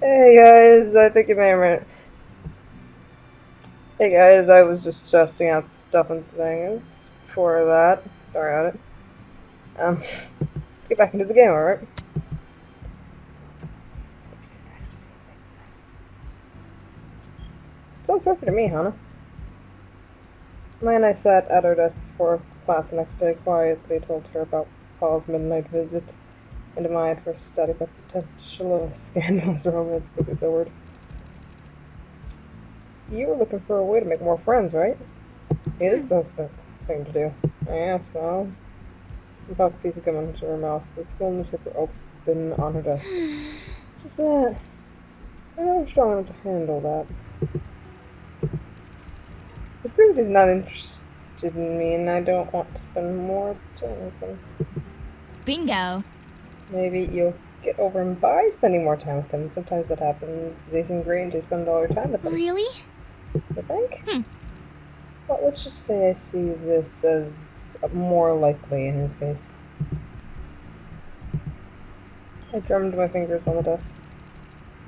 Hey guys, I think you may have. Hey guys, I was just testing out stuff and things for that. Sorry about it. Let's get back into the game, alright? Sounds perfect to me, Hannah. My and I sat at our desks for class the next day, quietly told her about Paul's midnight visit, and my at first static about the potential of a scandalous romance quickly sobered. You were looking for a way to make more friends, right? It is the thing to do. Yeah, so. About a piece of gum into her mouth, the school newspaper open on her desk. Just that. I'm not strong enough to handle that. The spirit is not interested in me, and I don't want to spend more time with him. Bingo. Maybe you'll get over him by spending more time with him. Sometimes that happens. They seem great and you spend all your time with them. Really? You think? Well, let's just say I see this as more likely in his case. I drummed my fingers on the desk.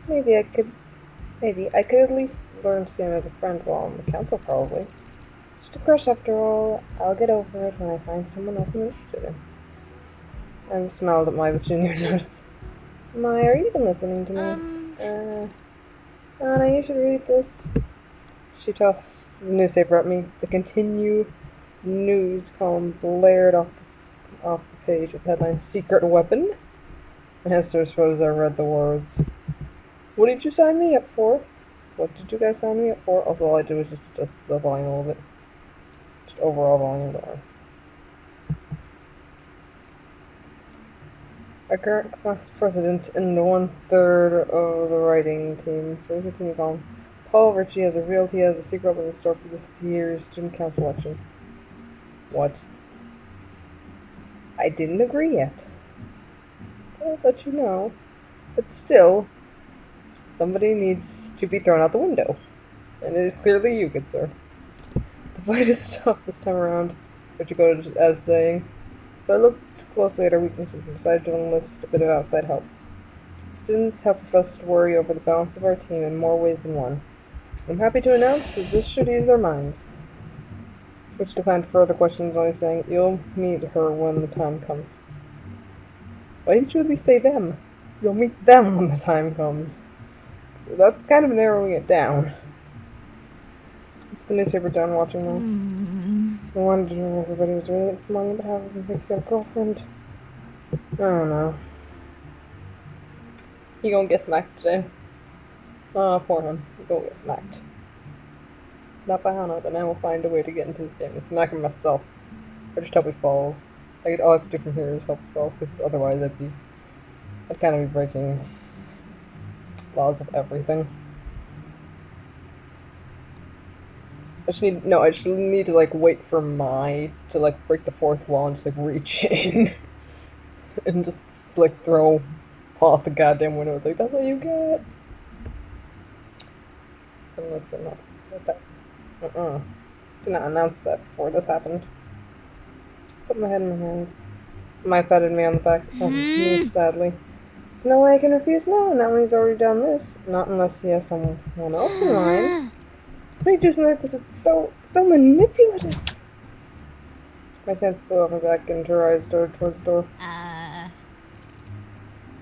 Maybe I could at least learn to see him as a friend while on the council, probably. Just a crush after all. I'll get over it when I find someone else I'm interested in. I smiled at my junior nurse. Maya, are you even listening to me? Anna, you should read this. She tossed the newspaper at me. The continue news column blared off the page with the headline Secret Weapon. I answered as I read the words. What did you sign me up for? What did you guys sign me up for? Also, all I did was just adjust the volume a little bit. Just overall volume down. Our current class president and 1/3 of the writing team. So we continue calling. Paul Ritchie has revealed he has a secret weapon in store for this year's student council elections. What? I didn't agree yet. I'll let you know. But still, somebody needs to be thrown out the window. And it is clearly you, good sir. The fight is tough this time around, Ritchie quoted as saying. So I looked closely at our weaknesses and decided to enlist a bit of outside help. Students have professed to worry over the balance of our team in more ways than one. I'm happy to announce that this should ease their minds. Which declined further questions, only saying, You'll meet her when the time comes. Why didn't you at least say them? You'll meet them when the time comes. So that's kind of narrowing it down. The newspaper down watching them. I wanted to know everybody was reading it this morning, but how did fix their girlfriend? I don't know. He gonna get smacked today. Oh, poor him. He gonna get smacked. Not by Hana, then I will find a way to get into this game and smack him myself. Or just hope he falls. All I could do from here is hope he falls, because otherwise I'd kind of be breaking laws of everything. I just need to, like, wait for Mai to, like, break the fourth wall and just, like, reach in. And just, like, throw off the goddamn window. It's like, that's what you get. Listen, not that. Did not announce that before this happened. Put my head in my hands. Mai patted me on the back, me sadly. There's no way I can refuse now, not when he's already done this. Not unless he has someone else in mind. What are you doing something like this? It's so manipulative. My hand flew off my back and her eyes darted towards the door.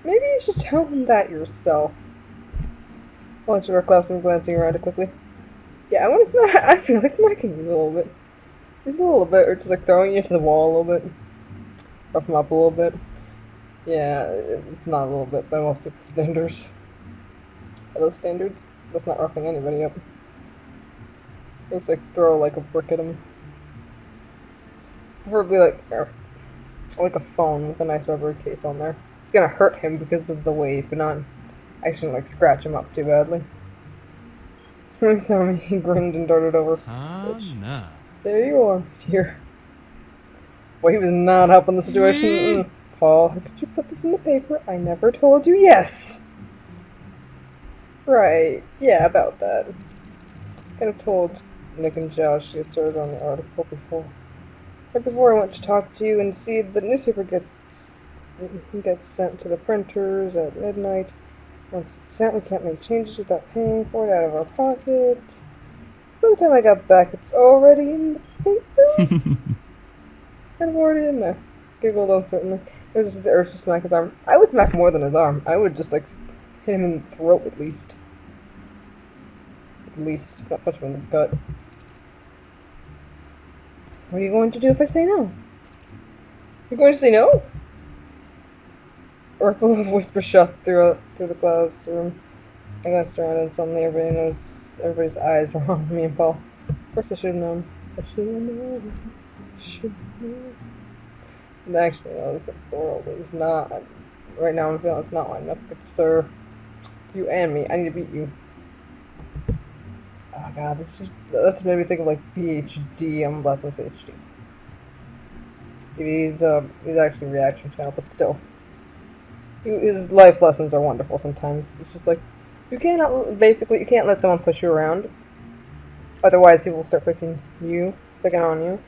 Maybe you should tell him that yourself. I looked at our classroom, glancing around it quickly. Yeah, I want to smack. I feel like smacking you a little bit. Just a little bit, or just like throwing you to the wall a little bit. Rough him up a little bit. Yeah, it's not a little bit by most people's standards. By those standards, that's not roughing anybody up. Just like throw like a brick at him. Preferably like a phone with a nice rubber case on there. It's gonna hurt him because of the weight, but not. I shouldn't like scratch him up too badly. When he saw me, he grinned and darted over. Nah. There you are, dear. Well, he was not helping the situation. Paul, how could you put this in the paper? I never told you yes. Right, yeah, about that. Kind of told Nick and Josh you had started on the article before. Right before I went to talk to you and see the newspaper gets sent to the printers at midnight. Once it's sent, we can't make changes without paying for it out of our pocket. By the time I got back, it's already in the paper. I'm already in there. Giggled uncertainly. It was just the urge to smack his arm. I would smack more than his arm. I would just, like, hit him in the throat at least. At least. Not punch him in the gut. What are you going to do if I say no? You're going to say no? A ripple of whisper shot through the classroom. I glanced around and suddenly everybody's eyes were on me and Paul. Of course I should have known. I should have known. Should have known. And actually, no, this world is not. Right now I'm feeling it's not lining up. But sir, you and me, I need to beat you. Oh god, that made me think of like PhD. I'm blessed with HD. He's actually a reaction channel, but still. His life lessons are wonderful sometimes. It's just like, you can't let someone push you around. Otherwise, he will start picking on you.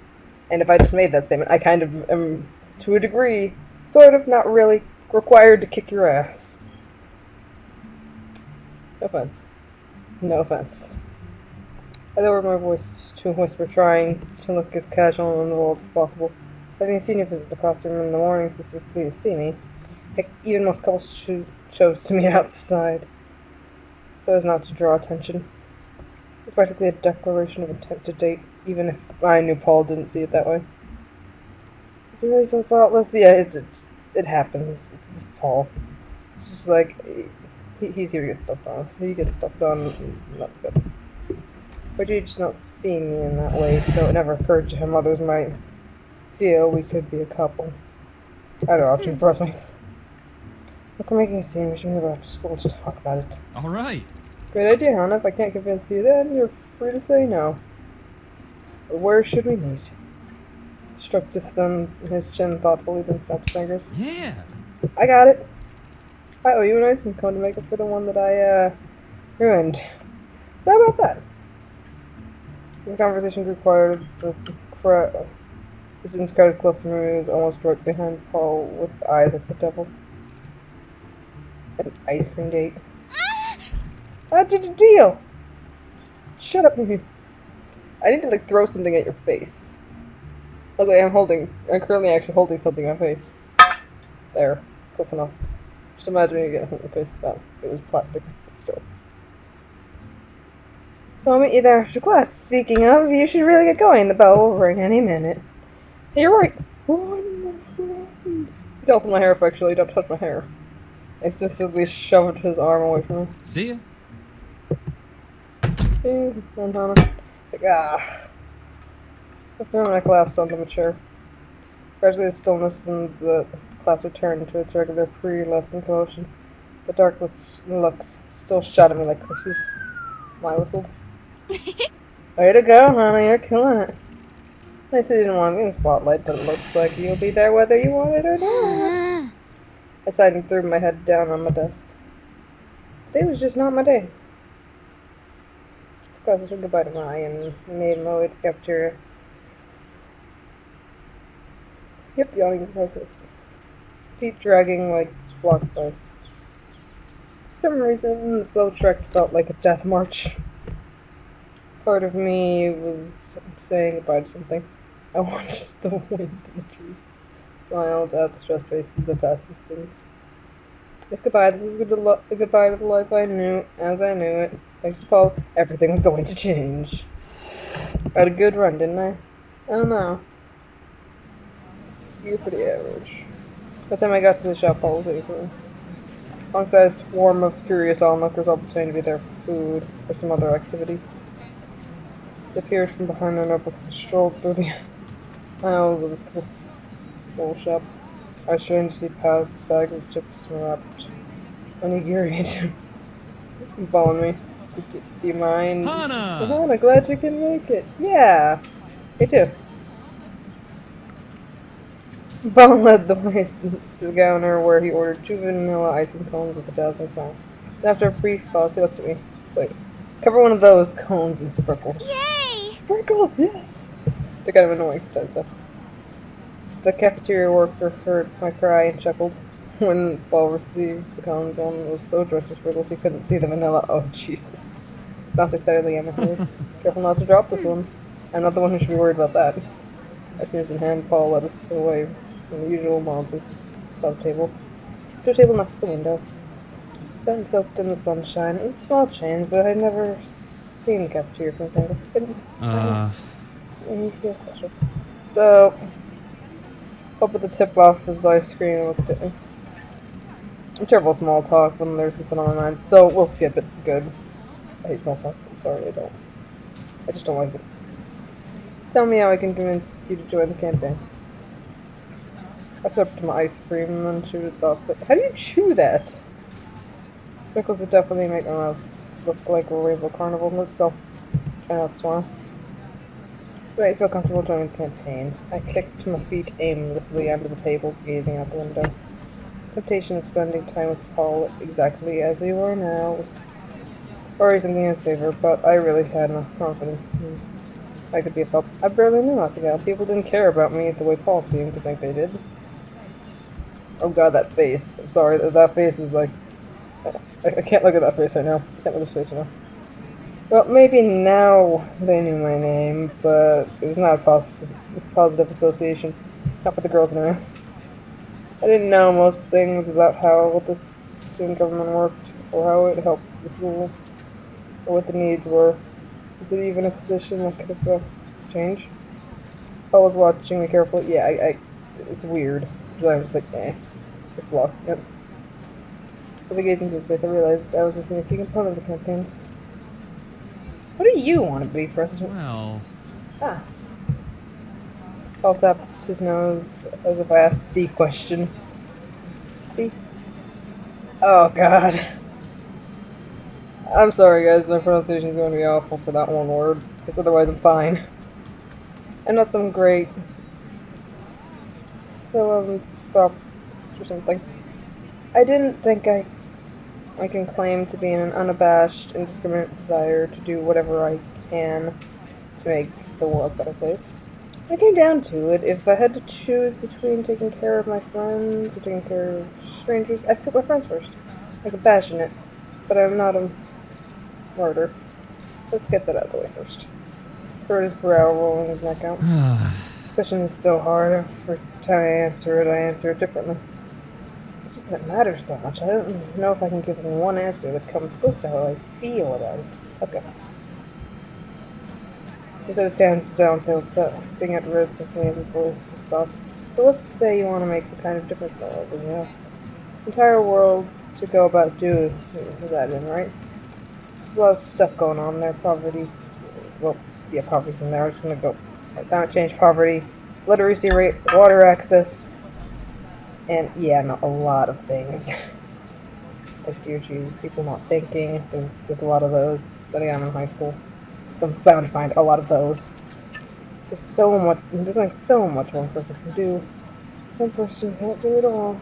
And if I just made that statement, I kind of am, to a degree, sort of, not really, required to kick your ass. No offense. No offense. I lowered my voice to a whisper, trying to look as casual in the world as possible. Having seen you visit the classroom in the morning specifically to see me, heck, even most couples chose to meet outside, so as not to draw attention. It's practically a declaration of intent to date, even if I knew Paul didn't see it that way. Is it really so thoughtless? Yeah, it happens. It's Paul. It's just like, he's here to get stuff done, so he gets stuff done, and that's good. But he just not seeing me in that way, so it never occurred to him others might feel we could be a couple. Either option impressed me. Look, we're making a scene. We should move after school to talk about it. All right. Great idea, Hannah. If I can't convince you, then you're free to say no. But where should we meet? Stroked his chin thoughtfully, then snapped his fingers. Yeah. I got it. I owe you an ice cream cone to make up for the one that I ruined. So how about that? The conversation grew quieter. The students crowded close to me. He was almost right behind Paul with eyes like the devil. An ice cream date. How did you deal? Shut up, maybe. I need to like throw something at your face. Luckily, I'm currently actually holding something in my face. There, close enough. Just imagine you get hit in the face with that. It was plastic, but still. So I'll meet you there after class. Speaking of, you should really get going. The bell will ring any minute. Hey, you're right. He tells my hair affectionately, don't touch my hair. I instinctively shoved his arm away from me. See ya. Hey, Hannah. It's like, The thermite collapsed onto the chair. Gradually the stillness in the class returned to its regular pre-lesson commotion. The dark looks still shot at me like curses. I whistled. Way to go, Hannah, you're killing it. I said I didn't want to be in the spotlight, but it looks like you'll be there whether you want it or not. I sighed and threw my head down on my desk. Today was just not my day. Of course, I said goodbye to Mai and made my way to the cafeteria. Yep, yawning process. Feet dragging like blocks by. For some reason, the slow trek felt like a death march. Part of me was saying goodbye to something. I watched the wind in the trees. Smiled at the stressed faces of passing students. It's goodbye. This is goodbye to the life I knew as I knew it. Thanks to Paul, everything was going to change. I had a good run, didn't I? I don't know. You're pretty average. By the time I got to the shop, Paul was waiting for me. Alongside a swarm of curious onlookers all pretending to be there for food or some other activity. They appeared from behind their notebooks and strolled through the aisles of the school shop. I was strange to see past bags of chips and wrapped onigiri. You following me? Do you mind? Hana! Hana, glad you can make it. Yeah, me too. Bone led the way to the counter where he ordered 2 vanilla ice cream cones with a dazzling smile. Then after a brief pause, he looked at me. Wait, cover one of those cones in sprinkles. Yay! Sprinkles, yes! They're kind of annoying sometimes, though. The cafeteria worker heard my cry and chuckled. when Paul received the cones on, it was so dressed with sprinkles he couldn't see the vanilla. Oh, Jesus. Bounced excitedly on my heels. Careful not to drop this one. I'm not the one who should be worried about that. As soon as in hand, Paul led us away from the usual mob boots above the table to a table next to the window. Sun soaked in the sunshine. It was a small change, but I'd never seen the cafeteria from this angle. It made me feel special. So, up at the tip-off his ice cream and looked at me. I'm terrible at small talk when there's something on my mind, so we'll skip it. Good. I hate small talk. I'm sorry, I don't. I just don't like it. Tell me how I can convince you to join the campaign. I stepped to my ice cream and then chewed it off. But how do you chew that? Pickles would definitely make my mouth look like a rainbow carnival, so try not to smile. Right, I feel comfortable joining the campaign. I kicked my feet aimlessly under the table, gazing out the window. Temptation of spending time with Paul exactly as we were now was already something in his favor, but I really had enough confidence. I could be a help. I barely knew Asagao. People didn't care about me the way Paul seemed to think they did. Oh god, that face. I'm sorry, that face is like... I can't look at that face right now. I can't look at his face right now. Well, maybe now they knew my name, but it was not a positive association. Not for the girls in there. I didn't know most things about how the student government worked, or how it helped the school, or what the needs were. Is it even a position that could have changed? Paul was watching me carefully. Yeah, it's weird. So I was just like, just block it. As I gazed into his face, I realized I was missing a key component of the campaign. What do you want to be, President? Well... Ah. Paul tapped his nose as if I asked the question. See? Oh, God. I'm sorry, guys. My pronunciation is going to be awful for that one word, because otherwise I'm fine. I'm not some great philanthropist or something. I didn't think I can claim to be an unabashed, indiscriminate desire to do whatever I can to make the world a better place. When it came down to it, if I had to choose between taking care of my friends or taking care of strangers, I'd put my friends first. I'm compassionate, but I'm not a martyr. Let's get that out of the way first. Furred his brow, rolling his neck out. This question is so hard. Every time I answer it differently. It just doesn't matter so much. I don't know if I can give one answer that comes close to how I feel about it. Okay. He put his hands down to sing at rhythmically as his voice, his thoughts. So let's say you want to make some kind of difference in the world, and you have the entire world to go about doing that in, right? There's a lot of stuff going on there. Poverty. Well, yeah, poverty's in there. I'm just gonna go climate change, poverty, literacy rate, water access, and yeah, no, a lot of things. Like, dear Jesus, people not thinking. There's just a lot of those. Studying I'm in high school. So I'm bound to find a lot of those. There's only so much one person can do. One person can't do it all.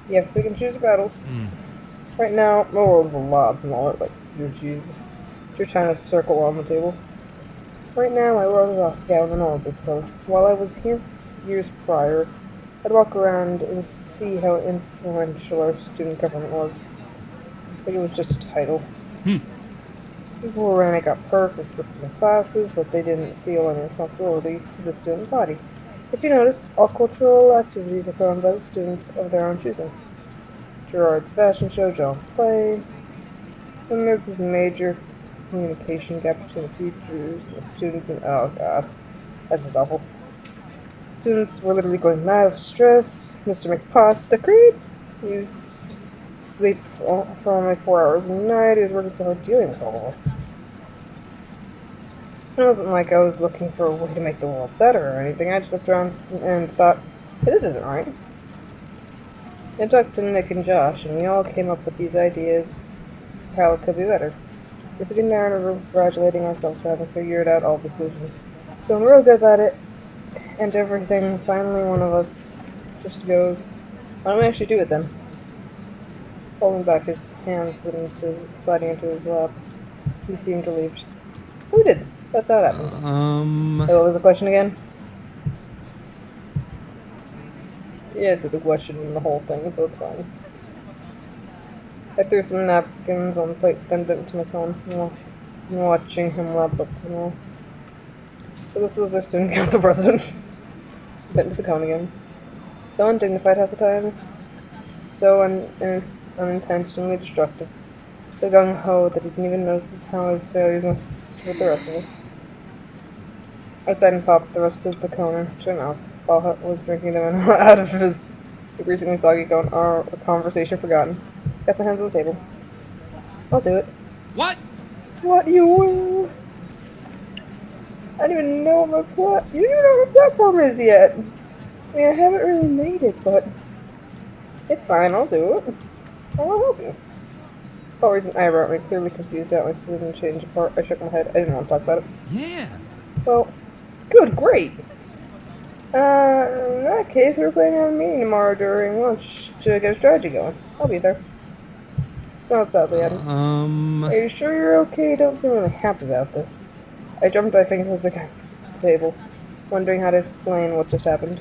Yeah, we can choose battles. Right now, my world is a lot smaller, like, dear Jesus. You're trying to circle on the table. Right now, my world is Asagao and the Norwood Code. While I was here years prior, I'd walk around and see how influential our student government was. I think it was just a title. People were running up perks and skipping their classes, but they didn't feel any responsibility to the student body. If you noticed, all cultural activities are run by the students of their own choosing. Gerard's fashion show, John's play, and there's this major communication gap between the teachers and the students, and oh god, that's just awful. Students were literally going mad of stress. Mr. McPasta creeps used to sleep for only 4 hours a night. He was working so hard dealing with all of us. It wasn't like I was looking for a way to make the world better or anything. I just looked around and thought, hey, this isn't right. I talked to Nick and Josh, and we all came up with these ideas of how it could be better. We're sitting there in a room congratulating ourselves for having figured out all the solutions. Feeling real good about it, and everything. Finally, one of us just goes, why don't we actually do it then? Pulling back, his hands sliding into his lap. He seemed relieved. So we did. That's how it happened. So what was the question again? He answered the question in the whole thing, so it's fine. I threw some napkins on the plate, then bent to my phone, watching him lap up the wall. So this was our student council president. Bent to the cone again. So undignified half the time. So unintentionally destructive. So gung-ho that he didn't even notice how his failures messed with the rest of us. I sighed and popped the rest of the cone to my mouth while Hut was drinking them out of his increasingly soggy cone. Our conversation forgotten. Got some hands on the table. I'll do it. What? What you will? I don't even know what you don't even know what platform is yet. I mean, I haven't really made it, but it's fine. I'll do it. I'll help you. For reason I wrote me, clearly confused out my decision to change apart. I shook my head. I didn't want to talk about it. Yeah. Well, good, great. In that case, we're planning on meeting tomorrow during lunch to get a strategy going. I'll be there. Smiled sadly at him. Are you sure you're okay? Don't seem really happy about this. I jumped my fingers against the table, wondering how to explain what just happened.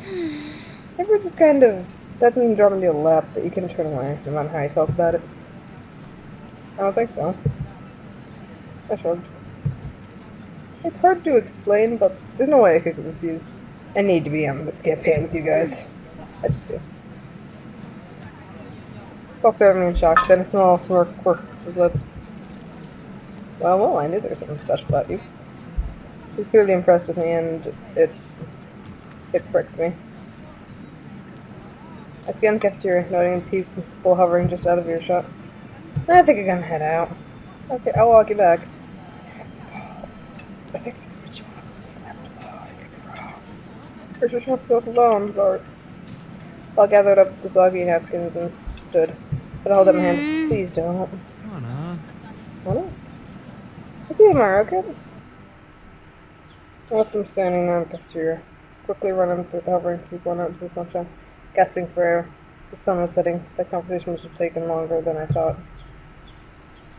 Ever just kind of suddenly drop into your lap that you can turn away, no matter how you felt about it? I don't think so. I shrugged. It's hard to explain, but there's no way I could get confused. I need to be on this campaign with you guys. I just do. Paul stared at me in shock, then a small smirk worked his lips. Well, I knew there was something special about you. He was clearly impressed with me, and it pricked me. I scanned the cafeteria, noting people hovering just out of earshot. I think I'm gonna head out. Okay, I'll walk you back. I think this is what you want. First, just wants to go alone, but Paul gathered up the soggy napkins and stood. But I held up my hand. Please don't. Anna. What? Is he a American? I left him standing there in the cafeteria, quickly running through the hovering people and out into the sunshine, gasping for air. The sun was setting. The conversation must have taken longer than I thought.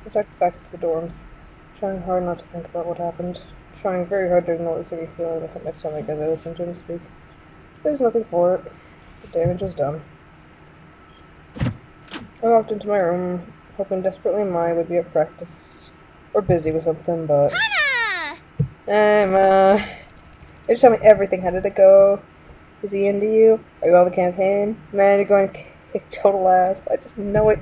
I checked back to the dorms, trying hard not to think about what happened, trying very hard to ignore the sinking feeling that hit my stomach as I listened to him speak. There's nothing for it. The damage is done. I walked into my room, hoping desperately Mai would be at practice or busy with something, but they just tell me everything. How did it go? Is he into you? Are you on the campaign? Man, you're going to kick total ass. I just know it.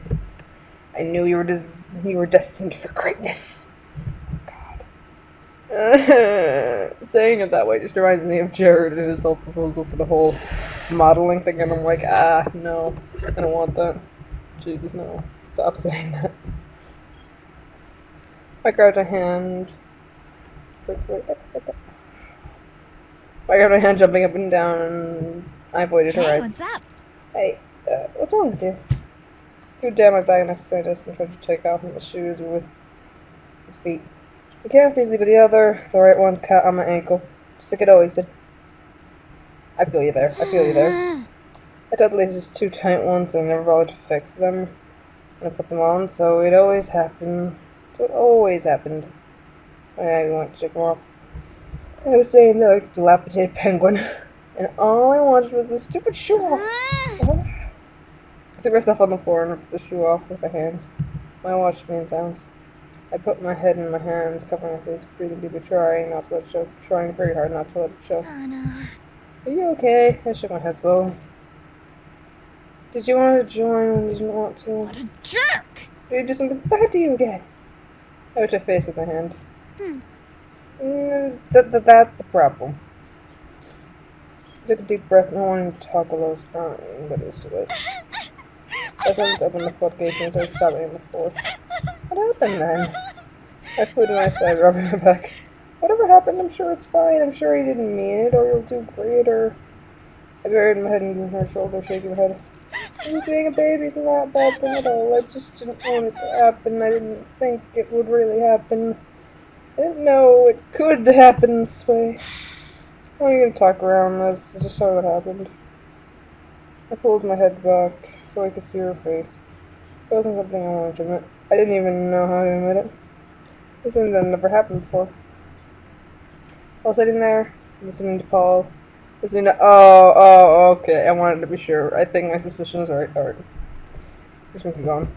I knew you were destined for greatness. God. Saying it that way just reminds me of Jared and his whole proposal for the whole modeling thing, and I'm like, no, I don't want that. Jesus, no. Stop saying that. I grabbed a hand. I grabbed my hand, jumping up and down, and I avoided her eyes. What's up? Hey, what's wrong with you? Threw down my bag next to my desk and tried to take off my shoes with my feet. I came off easily, but the right one, caught on my ankle. Just like it always did. I feel you there. I told the laces too tight once and I never bothered to fix them when I put them on, so it always happened. I wanted to take them off. I was saying they're like a dilapidated penguin, and all I wanted was this stupid shoe off. I threw myself on the floor and ripped the shoe off with my hands. I watched me in silence. I put my head in my hands, covering my face, breathing deeply, trying not to let it show, trying very hard not to let it show. Are you okay? I shook my head slowly. Did you want to join when you didn't want to? What a jerk! Did he do something bad to you again? I put my face with my hand. That's the problem. I took a deep breath and I wanted to talk while I was crying, but it was too late. I tried to open the floodgates and started stopping in the floor. What happened then? I flew to my side, rubbing my back. Whatever happened, I'm sure it's fine. I'm sure he didn't mean it, or you'll do great, or... I buried my head in her shoulder, shaking my head. Being a baby's not a bad thing at all. I just didn't want it to happen. I didn't think it would really happen. I didn't know it could happen this way. I'm not gonna talk around this. I just saw what happened. I pulled my head back so I could see her face. It wasn't something I wanted to admit. I didn't even know how to admit it. This thing that never happened before. I was sitting there, listening to Paul, Does he know? Oh, okay. I wanted to be sure. I think my suspicions are right. Alright. Just keep going.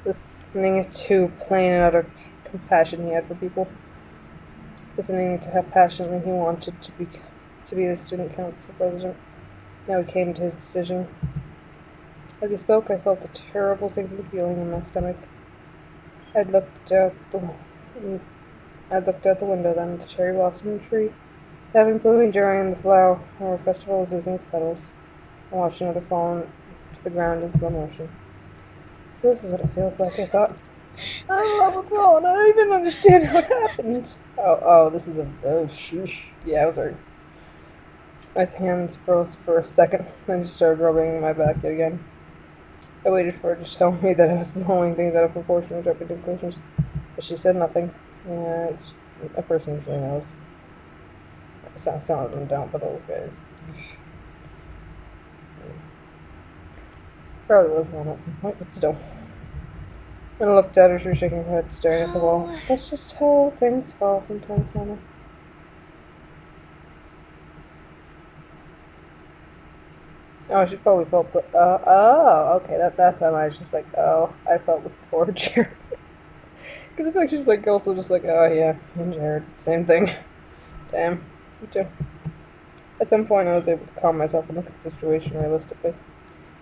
Listening to plain and utter compassion he had for people. Listening to how passionately he wanted to be the student council president. Now he came to his decision. As he spoke, I felt a terrible sinking feeling in my stomach. I looked out the I looked out the window then. The cherry blossom tree that had been blooming during the flower festival was losing its petals. I watched another fall to the ground in slow motion. So this is what it feels like, I thought. I'm in love with Ron. I don't even understand what happened. This is sheesh. Yeah, I was hurt. My hands froze for a second, then she started rubbing my back again. I waited for her to tell me that I was blowing things out of proportion or jumping to conclusions, but she said nothing. Yeah, a person usually knows. Some of them don't, but those guys. Probably was one at some point, but still. When I looked at her, she was shaking her head, staring at the wall. That's just how things fall sometimes, Hannah. Oh, she probably felt the. Okay, that's why I was just like, oh, I felt this for Jared. Because I feel like she's like also just like, oh yeah, and Jared, same thing. Damn, me too. At some point, I was able to calm myself and look at the situation realistically.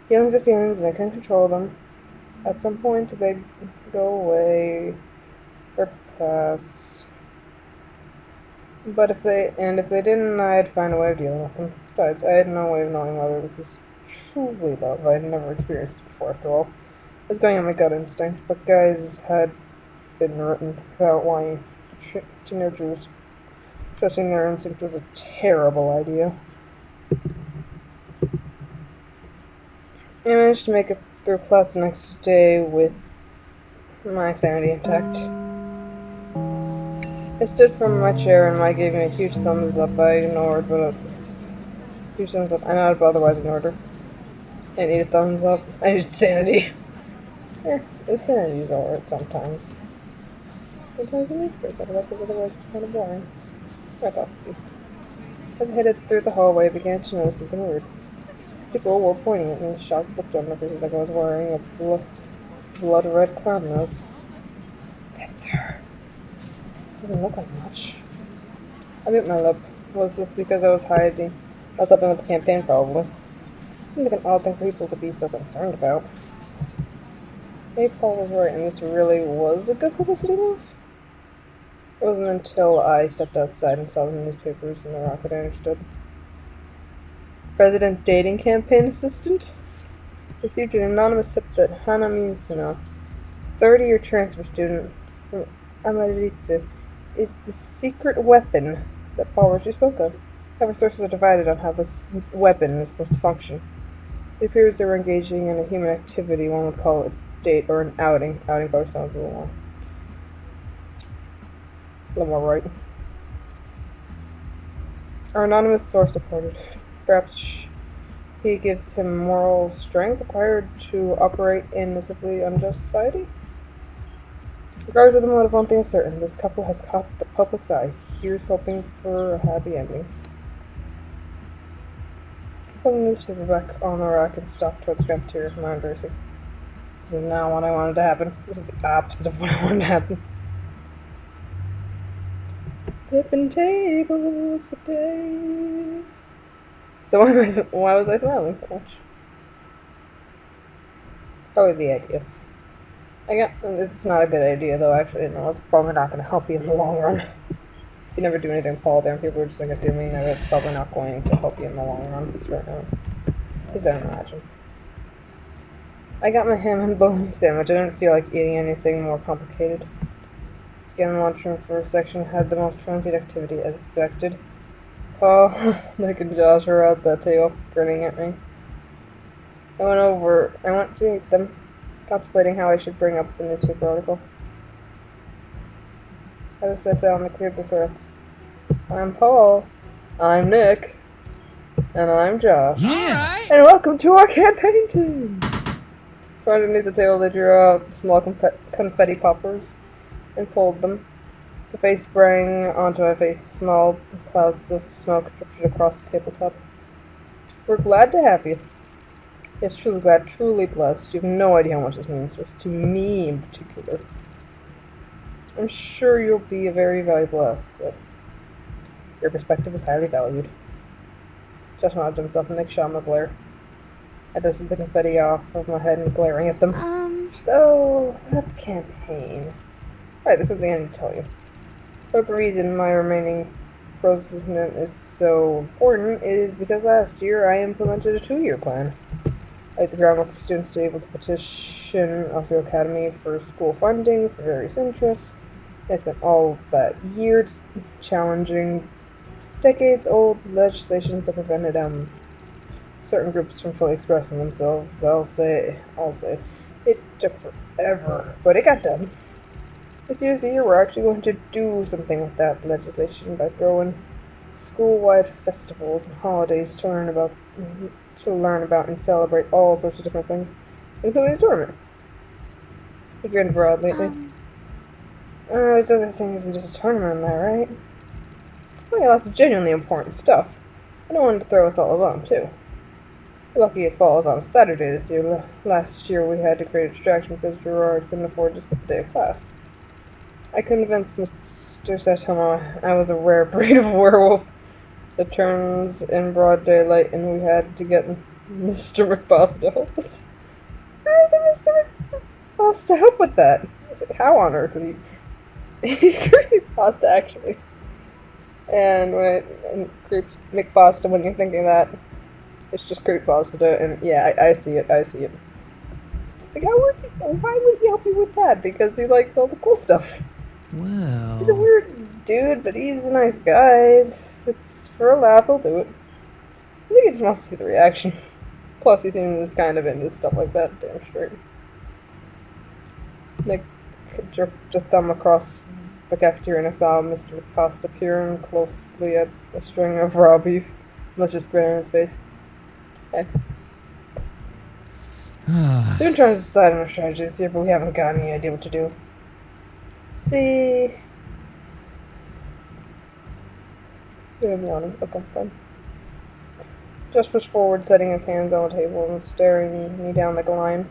Feelings are feelings, and I can control them. At some point, they go away or pass. But if they didn't, I'd find a way of dealing with them. Besides, I had no way of knowing whether this was truly love. I had never experienced it before, after all. I was going on my gut instinct, but guys had been written about why teenagers trusting their instinct was a terrible idea. I managed to make it through class the next day with my sanity intact. I stood from my chair and Mike gave me a huge thumbs up. I ignored, but a huge thumbs up. I know I'd otherwise ignored her. I need a thumbs up. I need sanity. Sanity's alright sometimes. Sometimes you need to break that up because otherwise it's kind of boring. I thought. As I headed through the hallway, I began to notice something weird. People were pointing at me, shocked looked on their faces like I was wearing a blood-red clown nose. That's her. Doesn't look like much. I bit my lip. Was this because I was hiding? I was helping with the campaign, probably. It seemed like an odd thing for people to be so concerned about. Maybe Paul was right, and this really was a good publicity move. It wasn't until I stepped outside and saw the newspapers in the rock that I understood. President dating campaign assistant? Received an anonymous tip that Hana Mizuno, 30-year transfer student from Amaritsu, is the secret weapon that Paul Ritchie spoke of. However, sources are divided on how this weapon is supposed to function. It appears they were engaging in a human activity, one would call it a date or an outing. Outing probably sounds a little more right. Our anonymous source reported. Perhaps he gives him moral strength required to operate in a simply unjust society? Regardless of the motive, one thing is certain. This couple has caught the public's eye. Here's hoping for a happy ending. I put the newspaper back on the rack and stalked toward the cafeteria from my embracing. This is not what I wanted to happen. This is the opposite of what I wanted to happen. Flipping tables for days. So why was I smiling so much? Probably the idea. It's not a good idea though, actually. No, it's probably not going to help you in the long run. If you never do anything Paul there, people are just like assuming that it's probably not going to help you in the long run. Right now. At least I don't imagine. I got my ham and bologna sandwich. I didn't feel like eating anything more complicated. Scanned the lunchroom for a section had the most frenzied activity as expected. Paul, Nick, and Josh were at the table, grinning at me. I went to meet them, contemplating how I should bring up the newspaper article. I just sat down and cleared the threats. I'm Paul. I'm Nick. And I'm Josh. Yeah. And welcome to our campaign team! From underneath the table, they drew out small confetti poppers and pulled them. The face sprang onto my face. Small clouds of smoke drifted across the tabletop. We're glad to have you. Yes, truly glad, truly blessed. You have no idea how much this means to us, to me in particular. I'm sure you'll be a very valuable asset. Your perspective is highly valued. Josh nodded himself and Nick shot him a glare. I dusted the confetti off of my head and glaring at them. So, about the campaign. Right, this is the end to tell you. But the reason my remaining president is so important is because last year I implemented a 2-year plan. I laid the groundwork for students to be able to petition Asagao Academy for school funding for various interests. I spent all that year challenging decades-old legislations that prevented certain groups from fully expressing themselves. I'll say, it took forever, but it got done. This year's the year we're actually going to do something with that legislation by throwing school-wide festivals and holidays to learn about and celebrate all sorts of different things, including the tournament. He grinned broadly. There's other things than just a tournament in there, right? Oh yeah, lots of genuinely important stuff. I don't want to throw us all a bone, too. We're lucky it falls on a Saturday this year. Last year we had to create a distraction because Gerard couldn't afford to skip a day of class. I convinced Mr. Satomo I was a rare breed of werewolf that turns in broad daylight, and we had to get Mr. McBoss to help us. How did Mr. McBoss to help with that? How on earth would he? He's cursing pasta, actually. And creep McPasta, when you're thinking that, it's just creep pasta, and yeah, I see it. It's like, why would he help you with that? Because he likes all the cool stuff. Well... He's a weird dude, but he's a nice guy. If it's for a laugh, he'll do it. I think he just wants to see the reaction. Plus, he seems kind of into stuff like that, damn straight. Nick jerked a thumb across the cafeteria, and I saw Mr. Costa peering closely at a string of raw beef. Malicious grin on his face. Hey. We've been trying to decide on a strategy this year, but we haven't got any idea what to do. See... I'm yawning. Okay, fine. Just pushed forward, setting his hands on the table and staring me down like a lion.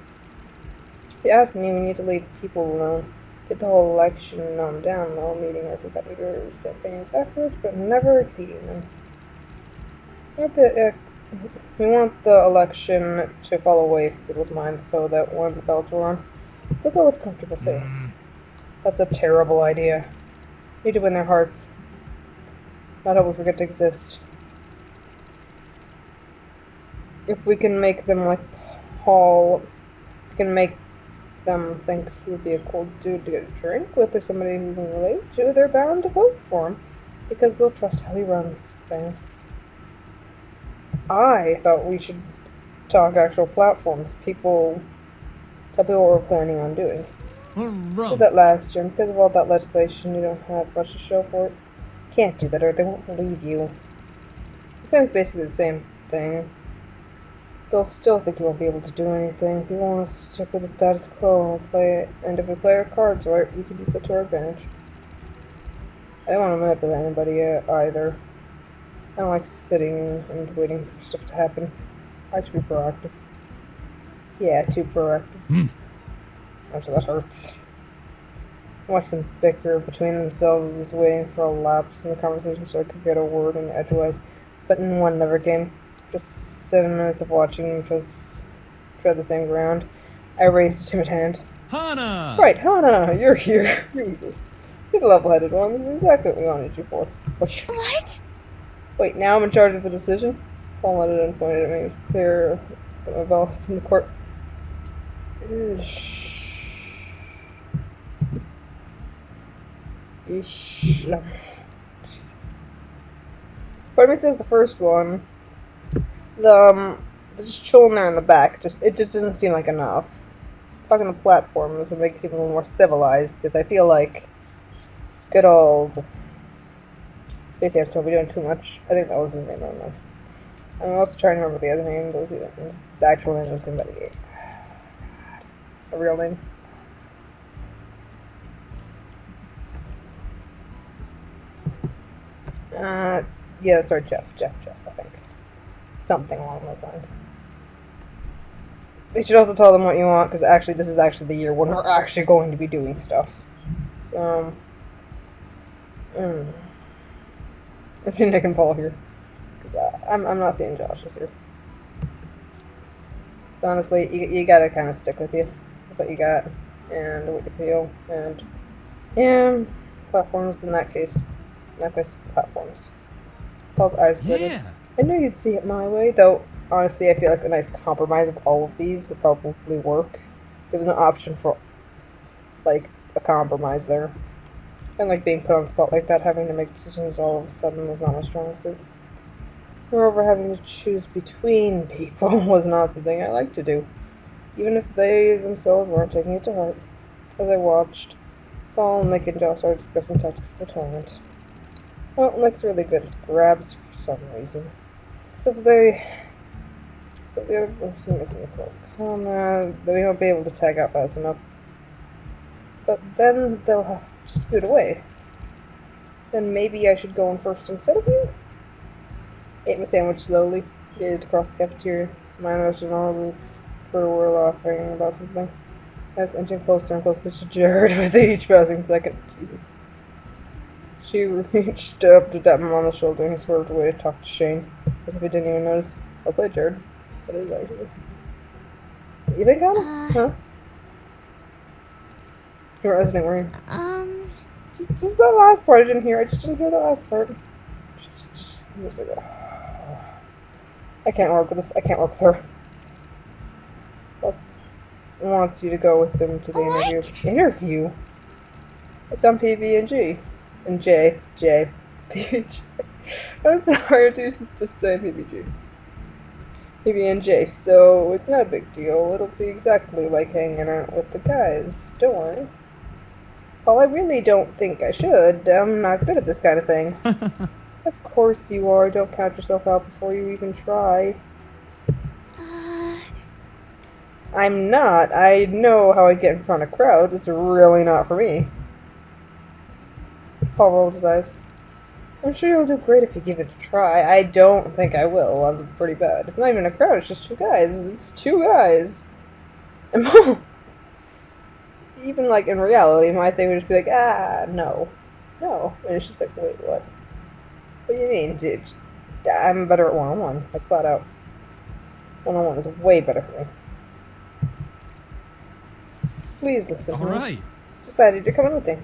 If you ask me, we need to leave people alone. Get the whole election down while meeting our competitors' campaigns efforts, but never exceeding them. We want the election to fall away from people's minds so that when the bells are on, they'll go with a comfortable face. That's a terrible idea. We need to win their hearts. Not hope we forget to exist. If we can make them like Paul, we can make them think he would be a cool dude to get a drink with, or somebody who can relate to, they're bound to vote for him, because they'll trust how he runs things. I thought we should talk actual platforms. Tell people what we're planning on doing. Did that last year, and because of all that legislation, you don't have much to show for it. Can't do that, or they won't believe you. It's basically the same thing. They'll still think you won't be able to do anything. If you want to stick with the status quo and if we play our cards right, we can use that to our advantage. I don't want to manipulate anybody either. I don't like sitting and waiting for stuff to happen. I like to be proactive. Yeah, too proactive. Actually, that hurts. I watched them bicker between themselves, waiting for a lapse in the conversation so I could get a word in edgewise, but one never came. Just 7 minutes of watching them tread the same ground. I raised a timid hand. Hana! Right, Hana, you're here. Jesus. You're the level-headed one. This is exactly what we wanted you for. What? Wait, now I'm in charge of the decision? Paul nodded and pointed at me. It was clear that my bell was in the court. No. Jesus. Part of me says the first one. They're just chilling there in the back. It just doesn't seem like enough. Talking to platforms would make it seem a little more civilized, because I feel like good old Space Hamster will be doing too much. I think that was his name, I don't know. I'm also trying to remember the other name. The actual name was somebody. A real name. Yeah, that's right, Jeff, I think. Something along those lines. You should also tell them what you want, because actually this is actually the year when we're actually going to be doing stuff. So, I think I can Paul here. Because I'm not seeing Josh this year. So honestly, you gotta kind of stick with what you got, and what you feel, and yeah, platforms in that case. In that case, platforms. Paul's eyes glittered. Yeah. I knew you'd see it my way, though honestly I feel like a nice compromise of all of these would probably work. There was no option for, like, a compromise there. And, like, being put on the spot like that, having to make decisions all of a sudden was not my strong suit. Moreover, having to choose between people was not something I liked to do, even if they themselves weren't taking it to heart. As I watched, Paul, Nick, and Josh started discussing tactics for the tournament. Well, Nick's really good at grabs for some reason. So if the other person making a close comment, they won't be able to tag out fast enough. But then they'll have to scoot away. Then maybe I should go in first instead of you? Ate my sandwich slowly, gazed across the cafeteria. My emotional roots were laughing about something. I was inching closer and closer to Jared with each passing second. Jesus. She reached up to tap him on the shoulder and he swerved away to talk to Shane, as if he didn't even notice. I'll play Jared. That is actually. You think Anna? Huh? You weren't listening, were you? Just that last part I didn't hear. I just didn't hear the last part. Just like, I can't work with this. I can't work with her. Plus, wants you to go with them to the interview. Interview? It's on PB&G. And J. PB&G. I'm sorry, I used to just say PB&G. PB&J, so it's not a big deal. It'll be exactly like hanging out with the guys. Don't worry. Well, I really don't think I should. I'm not good at this kind of thing. Of course you are. Don't count yourself out before you even try. I'm not. I know how I get in front of crowds. It's really not for me. Paul rolled his eyes. I'm sure you'll do great if you give it a try. I don't think I will. I'm pretty bad. It's not even a crowd. It's just two guys. It's two guys. And even, like, in reality, my thing would just be like, no. No. And it's just like, wait, what? What do you mean, dude? I'm better at one-on-one. Like, flat out. One-on-one is way better for me. Please listen to me. Alright. Decided you're coming with me.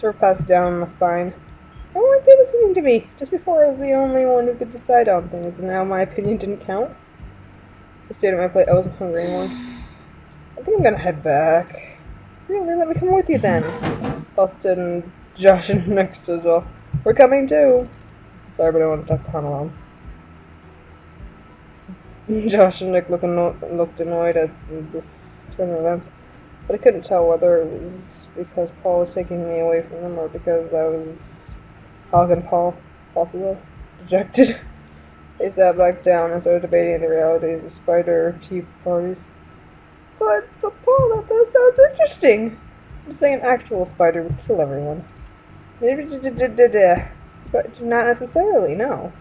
Sort of passed down my spine. Why weren't they listening to me? Just before I was the only one who could decide on things, and now my opinion didn't count? I stayed at my plate. I wasn't hungry anymore. I think I'm gonna head back. Really? Let me come with you then. Austin and Josh and next to Josh. We're coming too. Sorry, but I want to talk to Han alone. Josh and Nick looked annoyed at this turn of events, but I couldn't tell whether it was because Paul was taking me away from them or because I was hogging Paul, possibly dejected. They sat back down and started debating the realities of spider tea parties. But Paul, that sounds interesting. I'm just saying an actual spider would kill everyone. But not necessarily, no.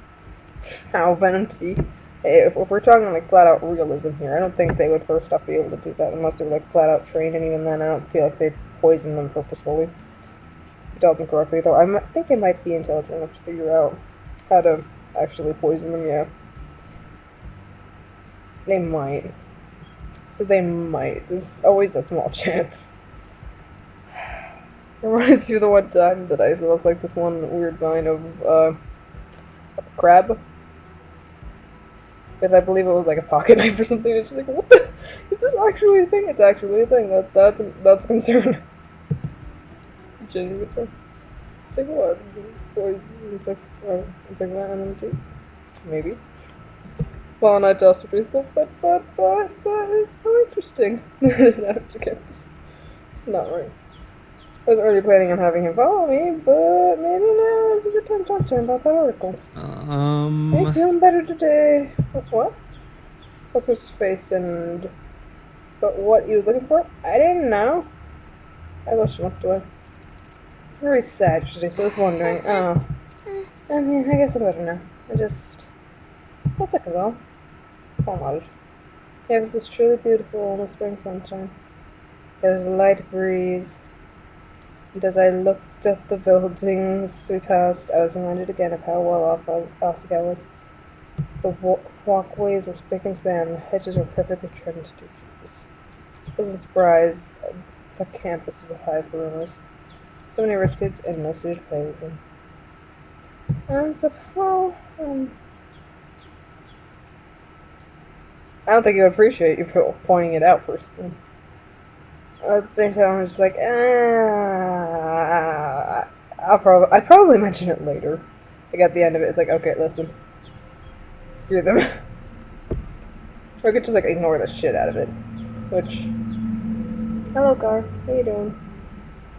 How venom tea? Hey, if we're talking like flat out realism here, I don't think they would first off be able to do that unless they were like flat out trained, and even then I don't feel like they'd poison them purposefully. If you tell them correctly, though, I think they might be intelligent enough to figure out how to actually poison them, yeah. They might. So they might. There's always that small chance. It reminds me of the one time that I saw like this one weird vine of a crab. With I believe it was like a pocket knife or something. It's just like, what the? Is this actually a thing? It's actually a thing. That's a concern. It's a genuine concern. It's like what? Boys, insects, insect enmity? Maybe. Well, not just a truth, but it's so interesting. It's not right. I was already planning on having him follow me, but maybe now is a good time to talk to him about that article. Are you feeling better today? What? What's his face and... But what he was looking for? I didn't know. I blushed and looked away. It's very sad today, so I was wondering. Oh. I mean, I guess I'm better now. I just... What's Asagao? Come on. Yeah, this is truly beautiful in the spring sunshine. There's a light breeze, and as I looked at the buildings we passed, I was reminded again of how well off Asagao was. The walkways were spick and span, the hedges were perfectly trimmed to trees. I wasn't surprised. The campus was a hive for rumors. So many rich kids and no suited play with them. I don't think you appreciate you pointing it out first. At the same time, I was just like, I'd probably mention it later. Like at the end of it, it's like, okay, listen, screw them. Or I could just like ignore the shit out of it. Which, hello car, how you doing?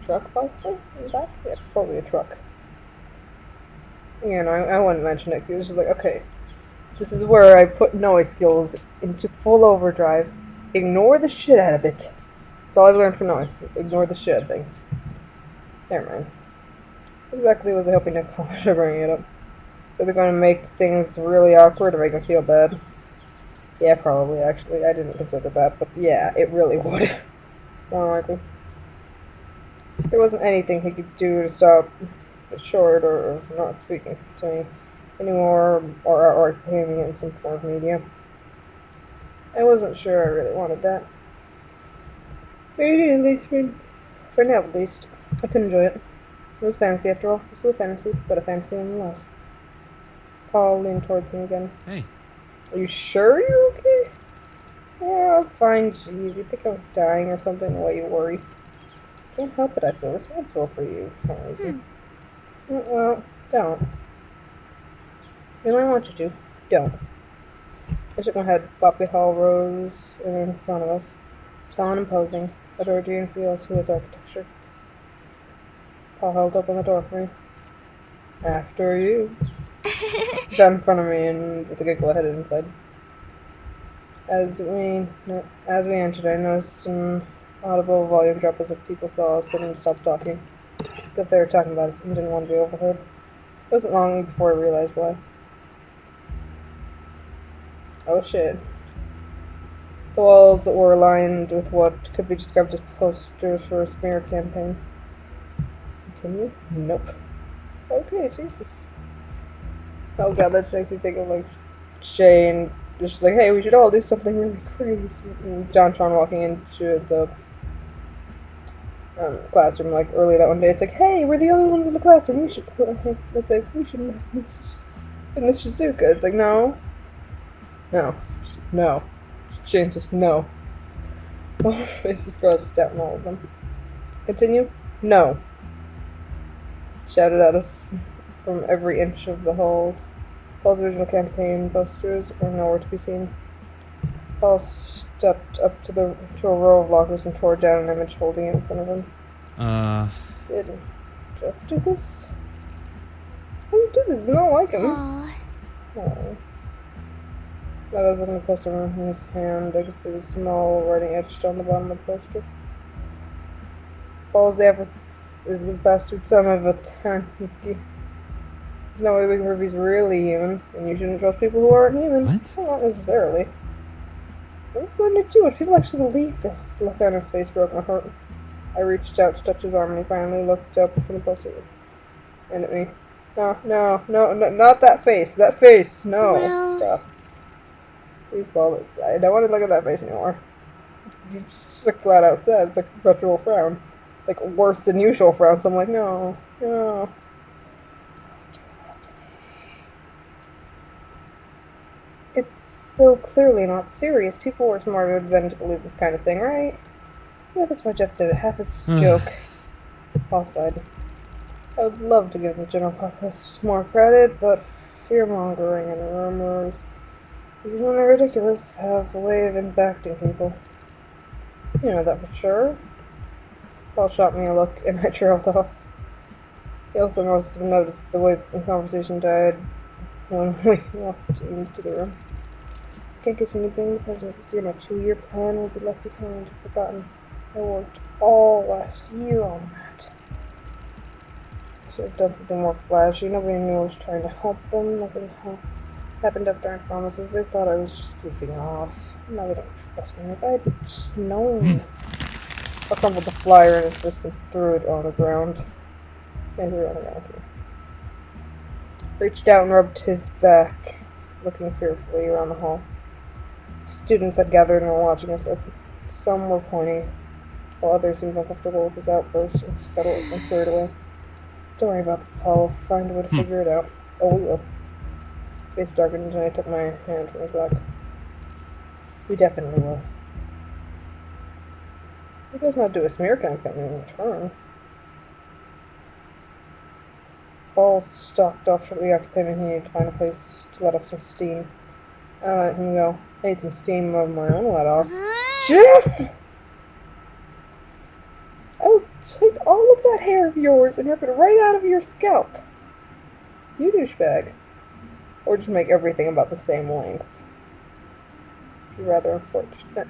Truck possibly? In the back? Yeah, probably a truck. You know, I wouldn't mention it because it was just like, okay, this is where I put noise skills into full overdrive. Ignore the shit out of it. That's all I've learned from noise. Ignore the shit out of things. Never mind. Exactly was I hoping to accomplish by bringing it up. So they're going to make things really awkward or make them feel bad. Yeah, probably, actually. I didn't consider that, but yeah, it really would. More likely. There wasn't anything he could do to stop it short or not speaking to me anymore or putting me in some form of media. I wasn't sure I really wanted that. Maybe at least for now at least. I could enjoy it. It was fantasy after all. It was a fantasy, but a fantasy nonetheless. Paul leaned towards me again. Hey. Are you sure you're okay? Yeah, I'm fine, jeez. You think I was dying or something the way you worry. Can't help it, I feel responsible for you for some reason. Well, don't. Really want you to. Don't. I shook my head. Poppy Hall rose in front of us. Tall and imposing. Edwardian feel to its architecture. Paul held open the door for me. After you. Down in front of me and with a giggle headed inside. As we entered, I noticed an audible volume drop as if people saw us and stopped talking. That they were talking about us and didn't want to be overheard. It wasn't long before I realized why. Oh shit. The walls were lined with what could be described as posters for a smear campaign. Continue? Nope. Okay, Jesus. Oh god, that makes me think of like Shane. It's just like, hey, we should all do something really crazy. And John Tron walking into the classroom like early that one day. It's like, hey, we're the only ones in the classroom. We should. Let's say we should miss Miss Shizuka. It's like, no, no. Shane's just no. All his faces crossed down all of them. Continue? No. Shouted at us from every inch of the halls. Paul's original campaign posters were nowhere to be seen. Paul stepped up to a row of lockers and tore down an image holding it in front of him. Did Jeff do this? How do you do this? It's not like him. Aww. Oh. That was looking at the poster in his hand. I could see the small writing etched on the bottom of the poster. Paul's efforts is the bastard son of a tanuki. There's no way we can prove he's really human, and you shouldn't trust people who aren't human. What? Well, not necessarily. What are you going to do if people actually believe this? The look on his face broke my heart. I reached out to touch his arm, and he finally looked up from the poster and at me. No, not that face. That face. No. Well... Stop. Please, Paul. I don't want to look at that face anymore. You just like flat out said. It's like a perpetual frown. Like worse than usual frown. So I'm like, no. It's so clearly not serious. People were smarter than to believe this kind of thing, right? Yeah, that's why Jeff did it. Half as a joke. Paul sighed. I would love to give the general populace more credit, but fear-mongering and rumors, even when they're ridiculous, have a way of impacting people. You know that for sure. Paul shot me a look, and I trailed off. He also must have noticed the way the conversation died when we walked into the room. I can't continue being the president this year. My 2-year plan will be left behind, forgotten. I worked all last year on that. I should have done something more flashy. Nobody knew I was trying to help them. Nothing happened after I promises. They thought I was just goofing off. Now they don't trust me. If I had just known. I crumpled the flyer in his fist and threw it on the ground. And threw it on the ground here. Reached out and rubbed his back, looking fearfully around the hall. Students had gathered and were watching us. Some were pointing, while others seemed uncomfortable with his outburst and scuttled and scurried away. Don't worry about this, Paul. We'll find a way to figure it out. Oh, we will. His face darkened and I took my hand from his back. We definitely will. He does not do a smear campaign in return. Paul stalked off shortly after claiming he needed to find a place to let off some steam. I let him go. I need some steam of my own let off. Jeff! I will take all of that hair of yours and rip it right out of your scalp. You douchebag. Or just make everything about the same length. It'd be rather unfortunate.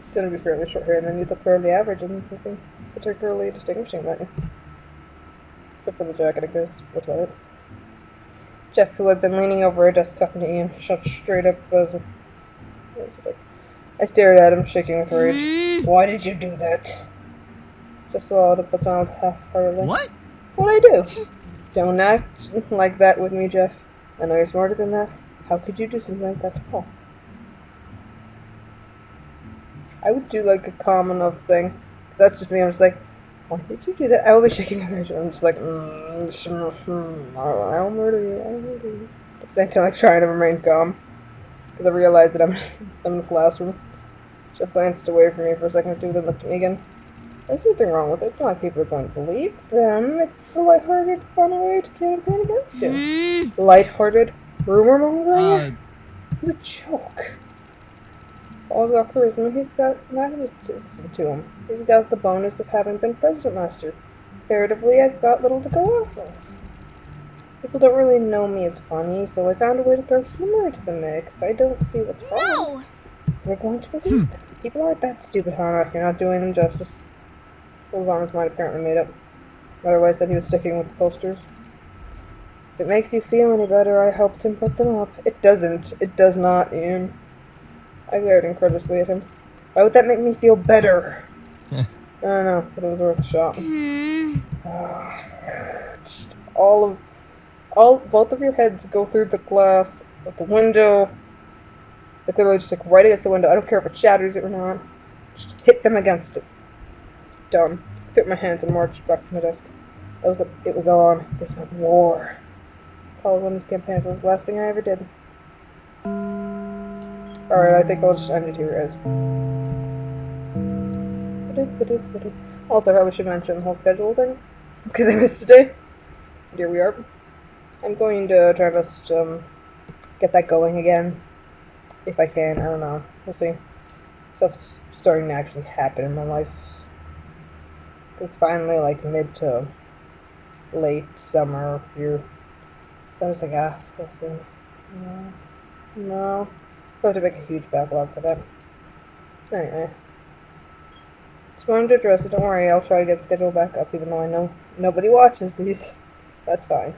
It's gonna be fairly short hair, and then you'd look fairly average and nothing particularly distinguishing about you. Except for the jacket, I guess. That's about it. Jeff, who had been leaning over a desk talking to Ian, shut straight up as I stared at him, shaking with rage. Why did you do that? Just swallowed up, but smiled half-heartedly. What? What'd I do? Don't act like that with me, Jeff. I know you're smarter than that. How could you do something like that to Paul? I would do like a calm enough thing. That's just me. I'm just like, why did you do that? I will be shaking my head. I'm just like, I'll murder you. I'll murder you. At the same time, like trying to remain calm. Because I realized that I'm in the classroom. Jeff glanced away from me for a second or two, then looked at me again. There's nothing wrong with it. It's not like people are going to believe them. It's a lighthearted, fun way to campaign against him. Lighthearted rumor mongering? It's a joke. Paul's got charisma. He's got magnetism to him. He's got the bonus of having been president last year. Comparatively, I've got little to go off of. People don't really know me as funny, so I found a way to throw humor into the mix. I don't see what's wrong. They're going to believe them. People aren't that stupid, Hannah. You're not doing them justice. As long as mine apparently made up. Otherwise said he was sticking with the posters. If it makes you feel any better, I helped him put them up. It doesn't. It does not, Ian. I glared incredulously at him. Why would that make me feel better? I don't know, but it was worth a shot. Both of your heads go through the glass of the window. Like literally just like right against the window. I don't care if it shatters it or not. Just hit them against it. Done. I threw up my hands and marched back to my desk. It was on. This meant war. Paul won this campaign. It was the last thing I ever did. Alright, I think I'll just end it here, guys. Also, I probably should mention the whole schedule thing. Because I missed today. And here we are. I'm going to try to just get that going again. If I can. I don't know. We'll see. Stuff's starting to actually happen in my life. It's finally like mid to late summer here. So I was like, school soon. No. I'll have to make a huge backlog for that. Anyway. Just wanted to address it. Don't worry, I'll try to get the schedule back up even though I know nobody watches these. That's fine.